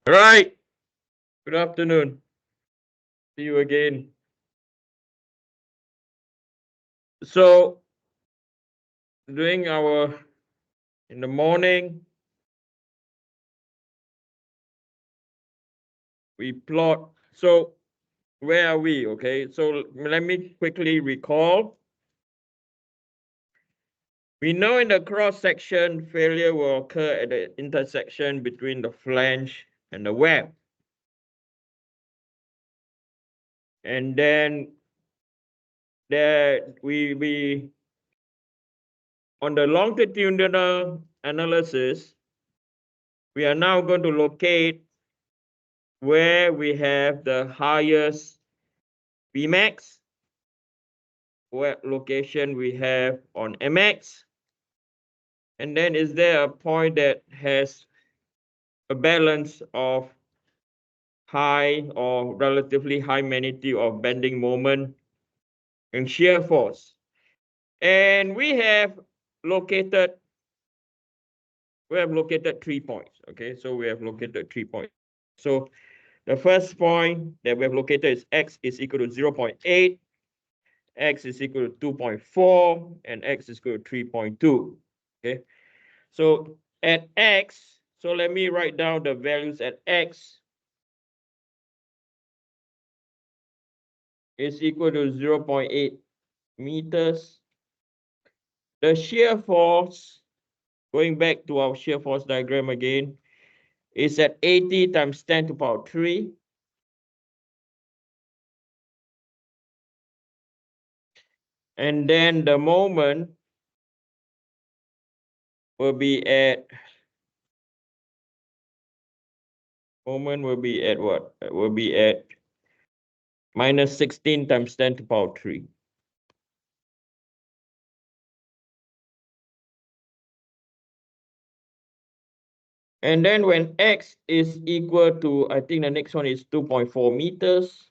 All right. Good afternoon. See you again. So, doing our in the morning, we plot. So, where are we? Okay. So, let me quickly recall. We know in the cross section, failure will occur at the intersection between the flange and the web. And then there we on the longitudinal analysis, we are now going to locate where we have the highest Vmax, what location we have on Mx, and then is there a point that has a balance of high or relatively high magnitude of bending moment and shear force. And we have located 3 points. Okay, so we have located 3 points. So the first point that we have located is x is equal to 0.8, x is equal to 2.4, and x is equal to 3.2. Okay, so at x, so let me write down the values at x is equal to 0.8 meters. The shear force, going back to our shear force diagram again, is at 80 times 10 to the power 3. And then the moment will be at what? Will be at minus 16 times 10 to the power 3. And then when x is equal to, I think the next one is 2.4 meters,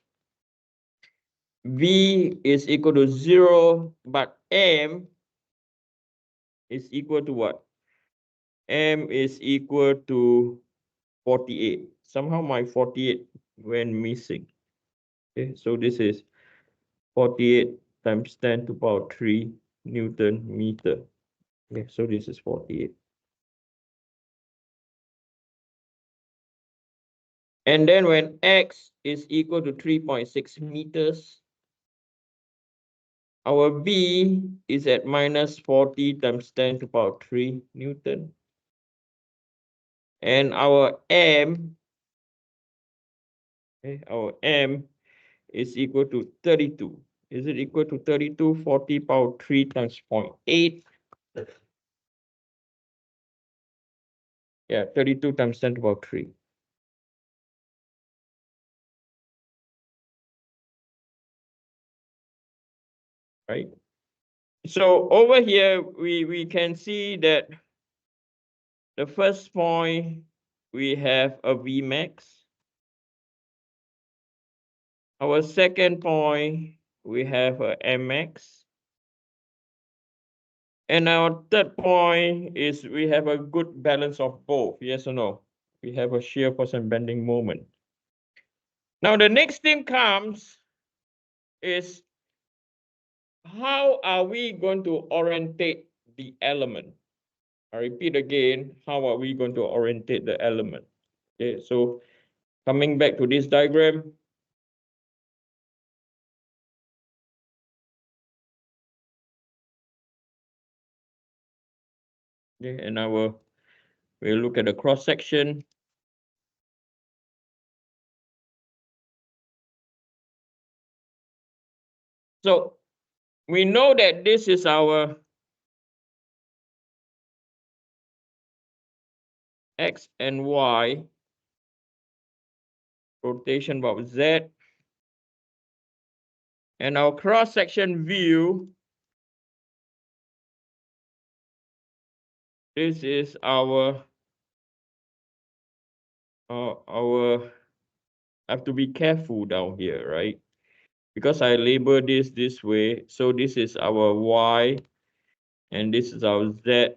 v is equal to 0, but m is equal to what? M is equal to 48. Somehow my 48 went missing. Okay, so this is 48 times 10 to the power 3 Newton meter. Okay, so this is 48. And then when x is equal to 3.6 meters, our V is at minus 40 times 10 to the power 3 Newton. And our M, okay, our M is equal to 32. Is it equal to 32? 40 power 3 times 0.8. Yeah, 32 times 10 to the power 3. Right? So over here, we can see that the first point, we have a Vmax. Our second point, we have a Mx. And our third point is we have a good balance of both, yes or no? We have a shear force and bending moment. Now the next thing comes is how are we going to orientate the element? I repeat again, how are we going to orientate the element? Okay, so coming back to this diagram, okay, and we'll look at the cross section. So we know that this is our X and Y rotation about Z. And our cross-section view, this is our I have to be careful down here, right? Because I label this way. So this is our Y, and this is our Z.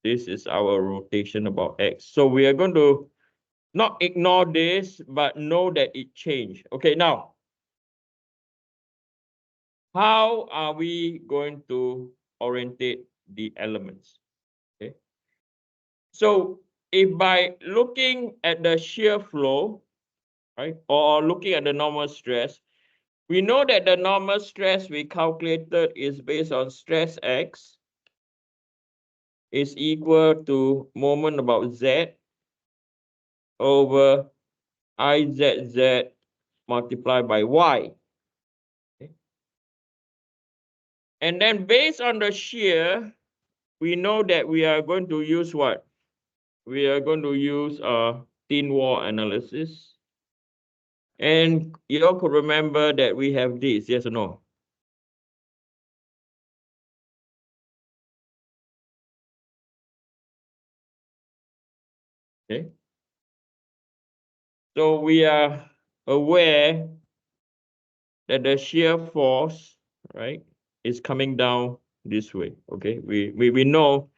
This is our rotation about X. So we are going to Not ignore this, but know that it changed. Okay, now, how are we going to orientate the elements? Okay. So if by looking at the shear flow, right, or looking at the normal stress, we know that the normal stress we calculated is based on stress X is equal to moment about Z over IZZ multiplied by Y. Okay. And then based on the shear, we know that we are going to use what? We are going to use thin wall analysis. And you all could remember that we have this, yes or no? Okay. So we are aware that the shear force, right, is coming down this way. Okay. We know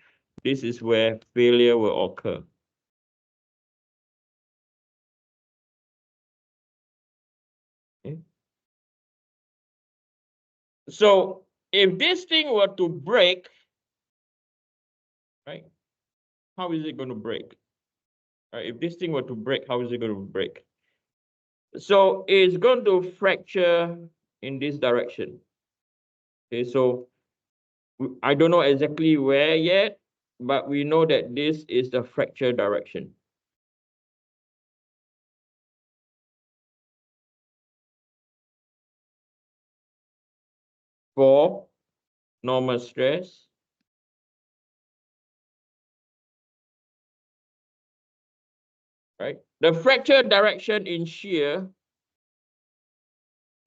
this is where failure will occur. Okay. So if this thing were to break, right, how is it going to break? Right, if this thing were to break, how is it going to break? So it's going to fracture in this direction. Okay, so I don't know exactly where yet, but we know that this is the fracture direction. For normal stress, right? The fracture direction in shear,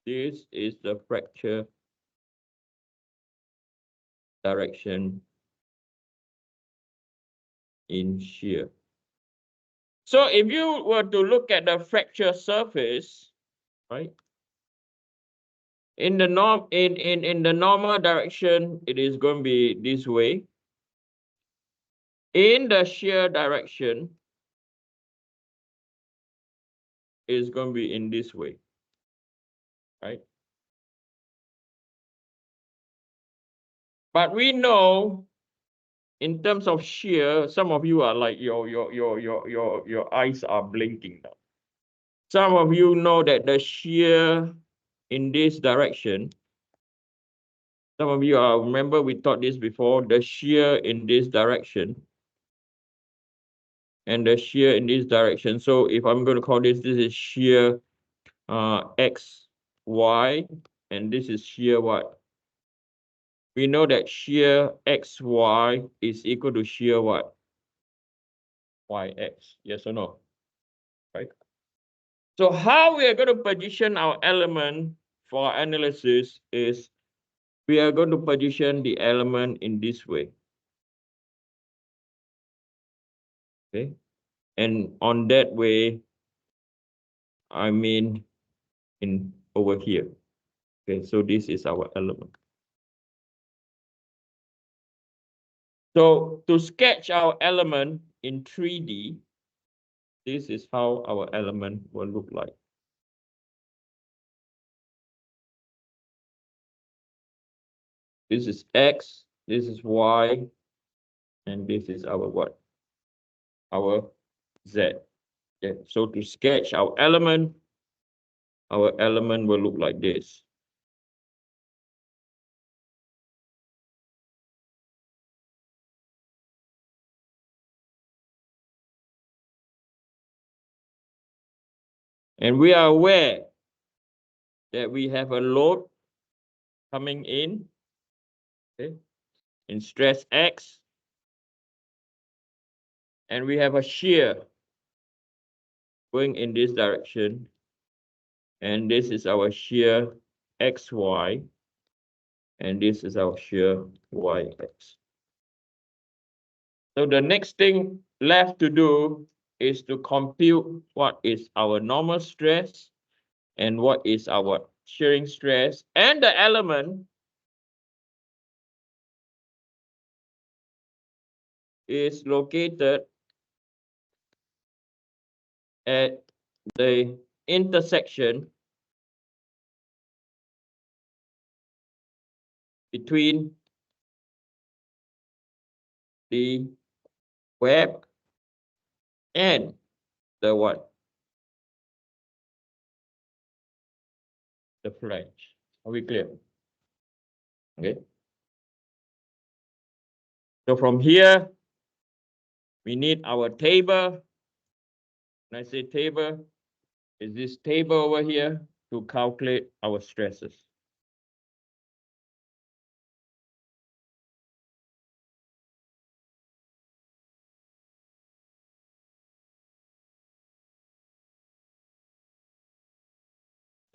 this is the fracture direction in shear. So if you were to look at the fracture surface, right? In the normal direction, it is going to be this way. In the shear direction, it's going to be in this way, right? But we know in terms of shear, some of you are like your eyes are blinking now. Some of you know that the shear in this direction, some of you are, remember we taught this before, the shear in this direction and the shear in this direction. So if I'm going to call this is shear X, Y, and this is shear what? We know that shear XY is equal to shear what? YX, yes or no? Right? So how we are going to position our element for our analysis is we are going to position the element in this way. Okay. And on that way, I mean in over here. Okay, so this is our element. So to sketch our element in 3D, this is how our element will look like. This is X, this is Y, and this is our what? Our Z. Okay, so to sketch our element will look like this. And we are aware that we have a load coming in, okay, in stress X, and we have a shear going in this direction, and this is our shear XY, and this is our shear YX. So the next thing left to do is to compute what is our normal stress and what is our shearing stress, and the element is located at the intersection between the web and the what? The flange. Are we clear? Okay. So from here, we need our table. When I say table, is this table over here to calculate our stresses.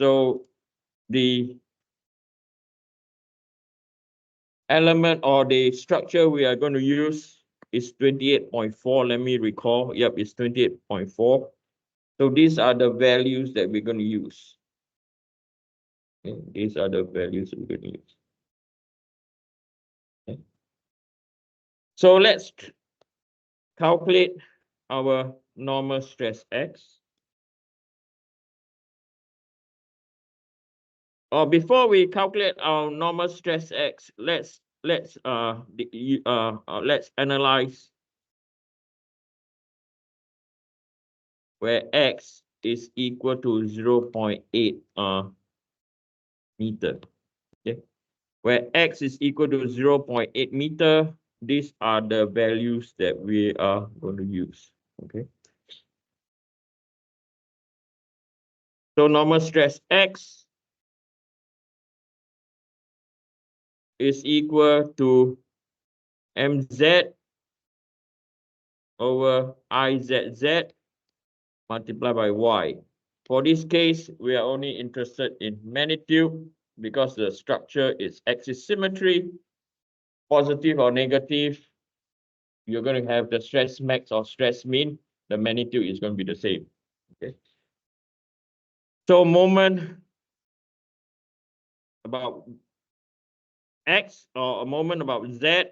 So the element or the structure we are going to use is 28.4. Let me recall. Yep, it's 28.4. So these are the values that we're going to use. Okay, these are the values we're going to use. Okay. So let's calculate our normal stress X. Or before we calculate our normal stress X, let's analyze where X is equal to 0.8 meter. Okay, where X is equal to 0.8 meter, these are the values that we are going to use. Okay. So normal stress X is equal to mz over izz multiplied by y. For this case, we are only interested in magnitude because the structure is axis symmetry, positive or negative. You're going to have the stress max or stress mean. The magnitude is going to be the same. Okay. So moment about X or a moment about Z.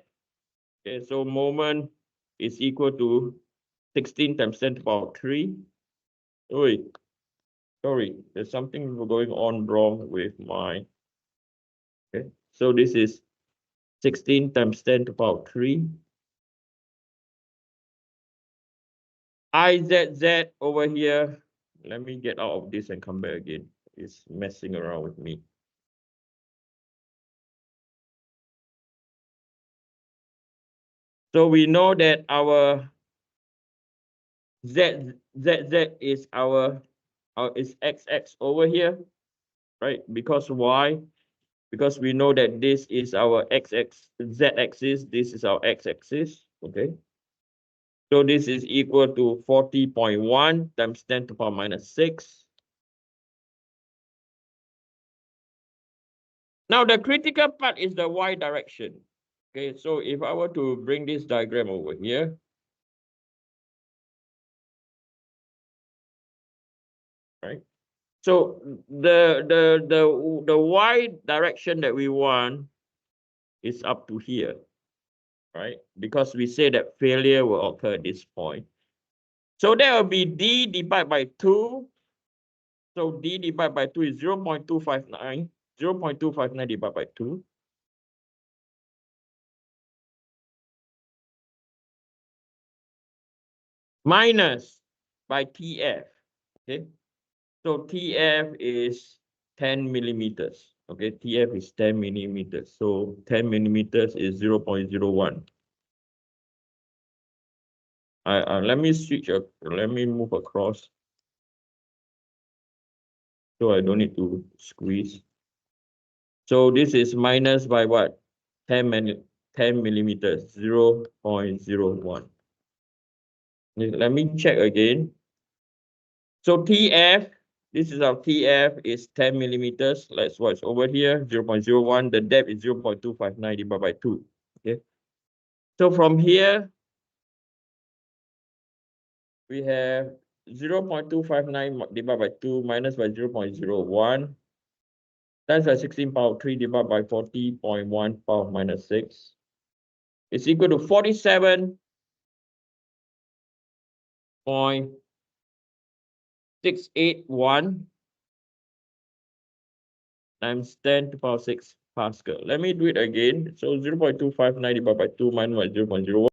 Okay, so moment is equal to 16 times 10 to the power 3. Wait, sorry, there's something going on wrong with my. Okay, so this is 16 times 10 to the power 3. IZZ over here. Let me get out of this and come back again. It's messing around with me. So we know that our ZZ is our is XX over here, right? Because why? Because we know that this is our Z-axis, this is our X-axis, okay? So this is equal to 40.1 times 10 to the power minus 6. Now the critical part is the Y direction. Okay, so if I were to bring this diagram over here, right? So the Y direction that we want is up to here, right? Because we say that failure will occur at this point. So that will be D divided by 2. So D divided by 2 is 0.259. 0.259 divided by 2. Minus by TF. Okay. So TF is 10 millimeters. Okay, TF is 10 millimeters. So 10 millimeters is 0.01. Let me switch up. Let me move across. So I don't need to squeeze. So this is minus by what? 10 millimeters, 0.01. Let me check again. So TF, this is our TF is 10 millimeters. Let's watch over here, 0.01. The depth is 0.259 divided by 2. Okay. So from here, we have 0.259 divided by 2 minus by 0.01 times by 16 power 3 divided by 40.1 power minus 6. It's equal to 47.0 681 times 10 to the power 6 Pascal. Let me do it again. So 0.25 divided by 2 minus 0.01.